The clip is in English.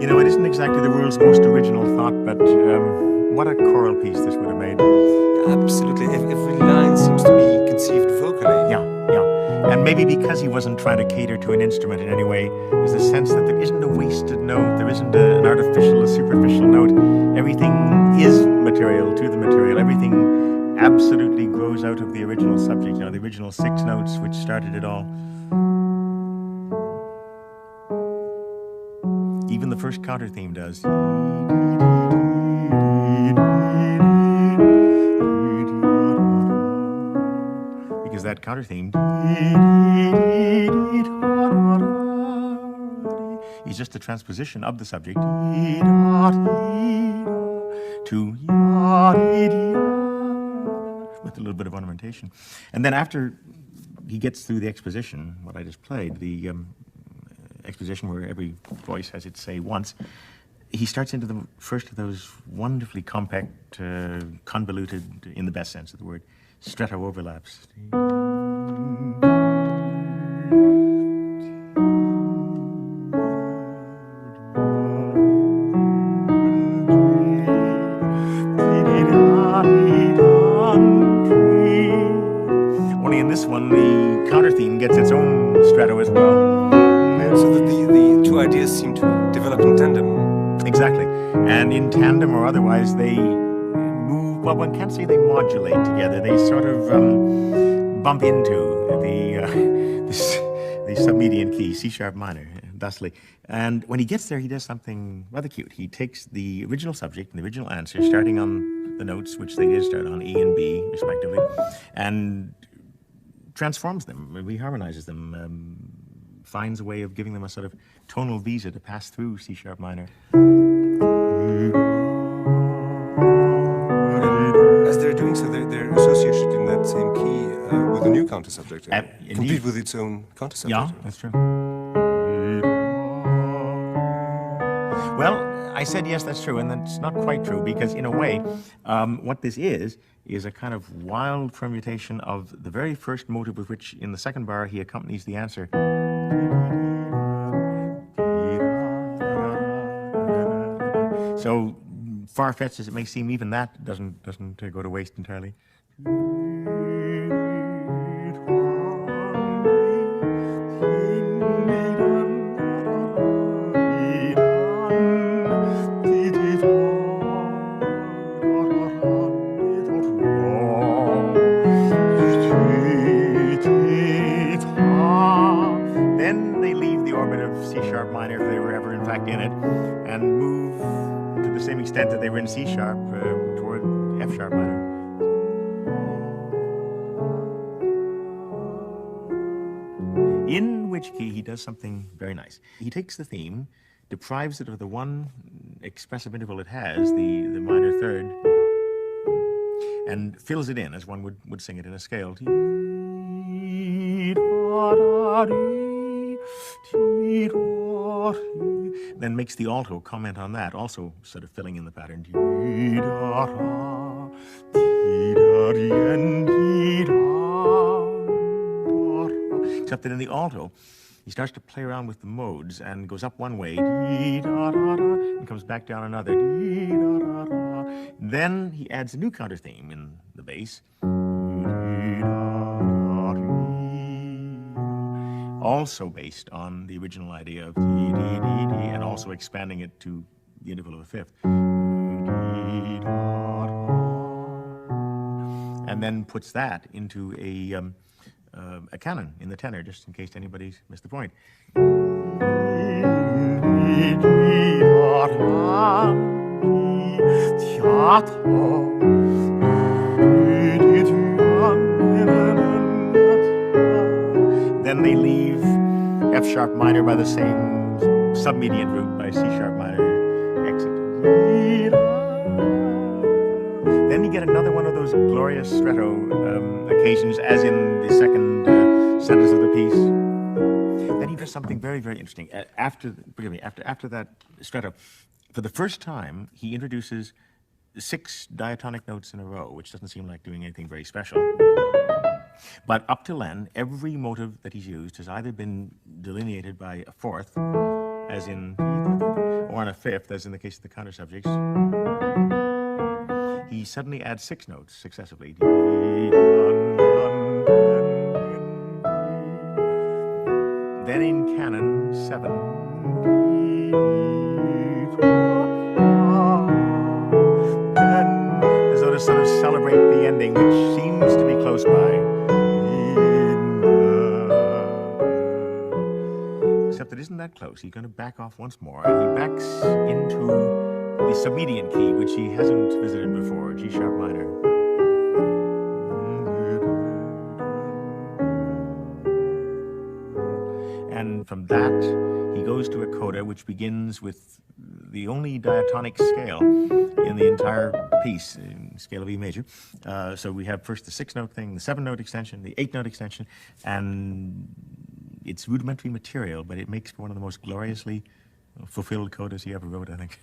You know, it isn't exactly the world's most original thought, but what a choral piece this would have made. Absolutely. Every line seems to be conceived vocally. Yeah, yeah. And maybe because he wasn't trying to cater to an instrument in any way, there's a sense that there isn't a wasted note, there isn't an artificial, a superficial note. Everything is material to the material. Everything absolutely grows out of the original subject, you know, the original 6 notes which started it all. Even the first counter theme does. Because that counter theme is just a transposition of the subject to with a little bit of ornamentation. And then after he gets through the exposition, what I just played, the exposition where every voice has its say once, he starts into the first of those wonderfully compact, convoluted, in the best sense of the word, stretto overlaps. Only in this one, the counter theme gets its own stretto as well. So that the two ideas seem to develop in tandem. Exactly. And in tandem or otherwise, they move, well, one can't say they modulate together. They sort of bump into the submedian key, C sharp minor, thusly. And when he gets there, he does something rather cute. He takes the original subject and the original answer, starting on the notes, which they did start on, E and B, respectively, and transforms them, reharmonizes them, finds a way of giving them a sort of tonal visa to pass through C sharp minor. As they're doing so, they're associated in that same key with a new counter subject, complete with its own counter subject. Yeah, that's true. Well, I said yes, that's true, and that's not quite true, because in a way, what this is a kind of wild permutation of the very first motive with which, in the second bar, he accompanies the answer. So far-fetched as it may seem, even that doesn't go to waste entirely. Then they leave the orbit of C sharp minor, if they were ever in fact in it, and move to the same extent that they were in C sharp toward F sharp minor. In which key he does something very nice. He takes the theme, deprives it of the one expressive interval it has, the minor third, and fills it in as one would sing it in a scale. Then makes the alto comment on that, also sort of filling in the pattern. Except that in the alto, he starts to play around with the modes and goes up one way, and comes back down another. Then he adds a new counter theme in the bass, also based on the original idea of D, and also expanding it to the interval of a fifth. And then puts that into a canon in the tenor, just in case anybody's missed the point. Then they leave F sharp minor by the same submedian route by C sharp minor exit. Then you get another one of those glorious stretto occasions, as in the second sentence of the piece. Then he does something very, very interesting. After that stretto, for the first time, he introduces 6 diatonic notes in a row, which doesn't seem like doing anything very special. But up till then, every motive that he's used has either been delineated by a fourth, as in, or on a fifth, as in the case of the counter subjects, he suddenly adds 6 notes successively. Then in canon 7, as though to sort of celebrate the ending, which seems to be close by. Except it isn't that close. He's going to back off once more, and he backs into the submedian key, which he hasn't visited before, G sharp minor. And from that, he goes to a coda, which begins with the only diatonic scale in the entire piece, in scale of E major. So we have first the 6-note thing, the 7-note extension, the 8-note extension, and it's rudimentary material, but it makes for one of the most gloriously fulfilled codas he ever wrote, I think.